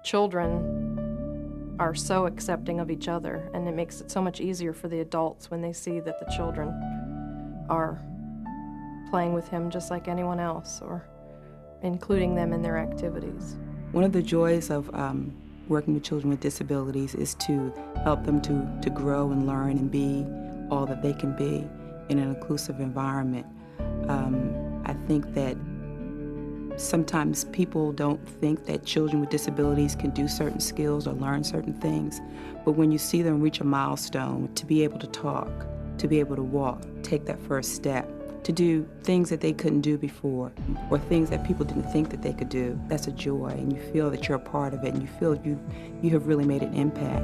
children are so accepting of each other, and it makes it so much easier for the adults when they see that the children are playing with him just like anyone else, or including them in their activities. One of the joys of working with children with disabilities is to help them to grow and learn and be all that they can be in an inclusive environment. I think that sometimes people don't think that children with disabilities can do certain skills or learn certain things, but when you see them reach a milestone, to be able to talk, to be able to walk, take that first step, to do things that they couldn't do before, or things that people didn't think that they could do, that's a joy, and you feel that you're a part of it, and you feel you have really made an impact.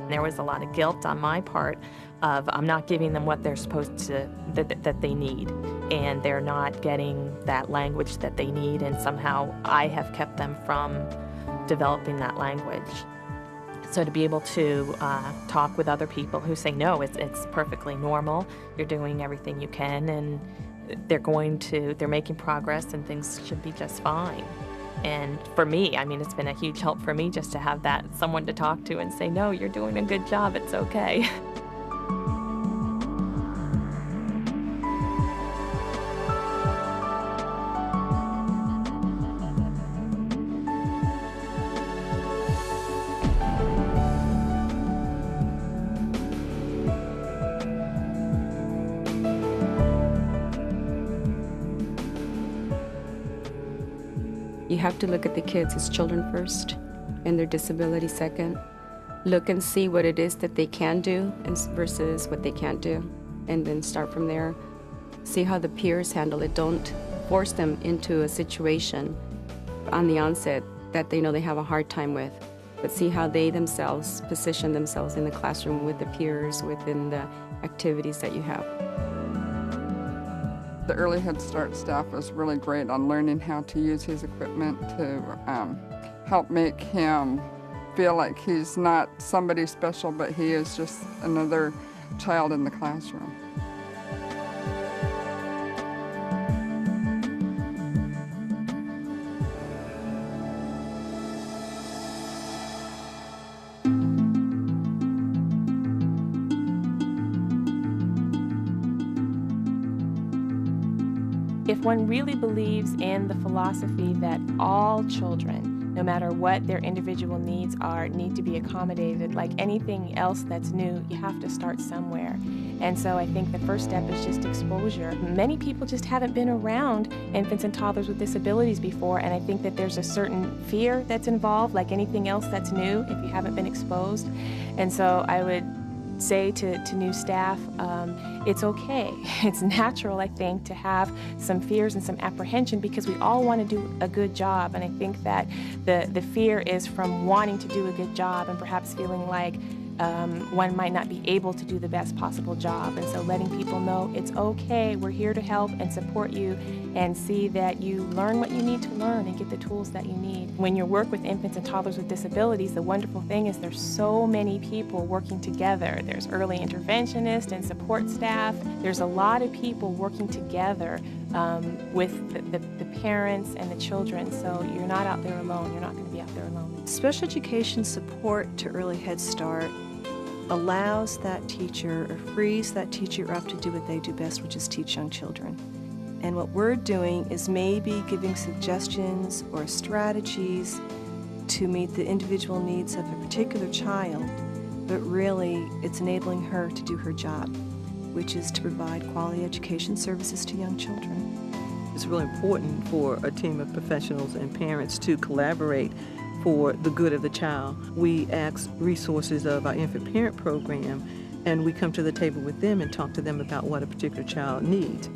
There was a lot of guilt on my part of I'm not giving them what they're supposed to, that they need, and they're not getting that language that they need, and somehow I have kept them from developing that language. So to be able to talk with other people who say, no, it's perfectly normal, you're doing everything you can, and they're making progress, and things should be just fine. And for me, I mean, it's been a huge help for me just to have that someone to talk to and say, no, you're doing a good job, it's okay. You have to look at the kids as children first and their disability second. Look and see what it is that they can do versus what they can't do, and then start from there. See how the peers handle it. Don't force them into a situation on the onset that they know they have a hard time with, but see how they themselves position themselves in the classroom with the peers, within the activities that you have. The Early Head Start staff was really great on learning how to use his equipment to help make him feel like he's not somebody special, but he is just another child in the classroom. If one really believes in the philosophy that all children, no matter what their individual needs are, need to be accommodated, like anything else that's new, you have to start somewhere. And so I think the first step is just exposure. Many people just haven't been around infants and toddlers with disabilities before, and I think that there's a certain fear that's involved, like anything else that's new, if you haven't been exposed. And so I would say to new staff, it's okay. It's natural, I think, to have some fears and some apprehension, because we all want to do a good job. And I think that the fear is from wanting to do a good job and perhaps feeling like one might not be able to do the best possible job. And so letting people know it's okay, we're here to help and support you, and see that you learn what you need to learn and get the tools that you need. When you work with infants and toddlers with disabilities, the wonderful thing is there's so many people working together. There's early interventionists and support staff. There's a lot of people working together with the parents and the children, so you're not out there alone. You're not going to be out there alone. Special education support to Early Head Start allows that teacher, or frees that teacher up to do what they do best, which is teach young children. And what we're doing is maybe giving suggestions or strategies to meet the individual needs of a particular child, but really it's enabling her to do her job, which is to provide quality education services to young children. It's really important for a team of professionals and parents to collaborate for the good of the child. We ask resources of our infant parent program, and we come to the table with them and talk to them about what a particular child needs.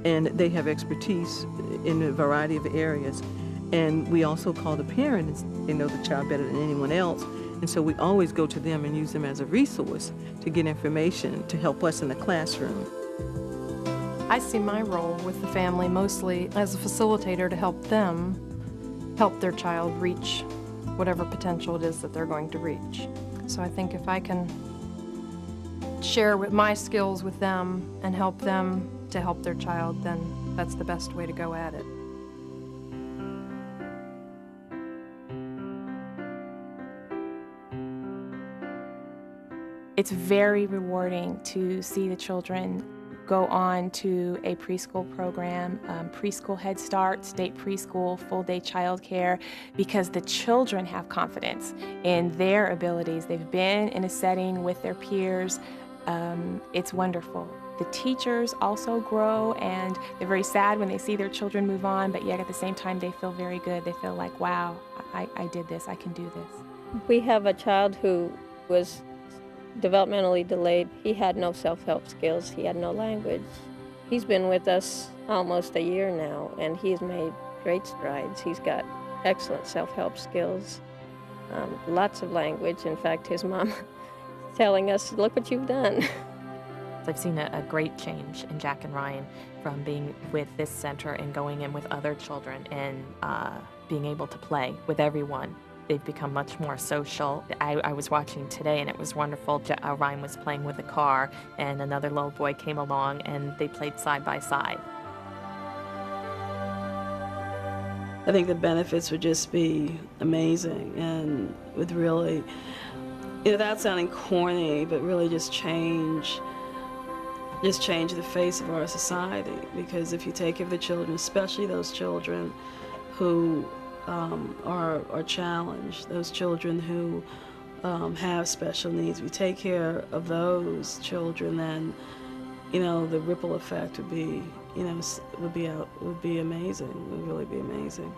And they have expertise in a variety of areas. And we also call the parent, and they know the child better than anyone else, And so we always go to them and use them as a resource to get information to help us in the classroom. I see my role with the family mostly as a facilitator to help them help their child reach whatever potential it is that they're going to reach. So I think if I can share with my skills with them and help them to help their child, then that's the best way to go at it. It's very rewarding to see the children go on to a preschool program, preschool Head Start, state preschool, full-day childcare, because the children have confidence in their abilities. They've been in a setting with their peers. It's wonderful. The teachers also grow, and they're very sad when they see their children move on, but yet at the same time they feel very good. They feel like, wow, I did this, I can do this. We have a child who was developmentally delayed. He had no self-help skills. He had no language. He's been with us almost a year now, and he's made great strides. He's got excellent self-help skills, lots of language. In fact, his mom is telling us, look what you've done. I've seen a great change in Jack and Ryan from being with this center and going in with other children and being able to play with everyone. They've become much more social. I was watching today, and it was wonderful. Ryan was playing with a car, and another little boy came along, and they played side by side. I think the benefits would just be amazing, and would really, without sounding corny, but really just change the face of our society. Because if you take care of the children, especially those children who are challenged, those children who have special needs, we take care of those children, then the ripple effect would be would be amazing. Would really be amazing.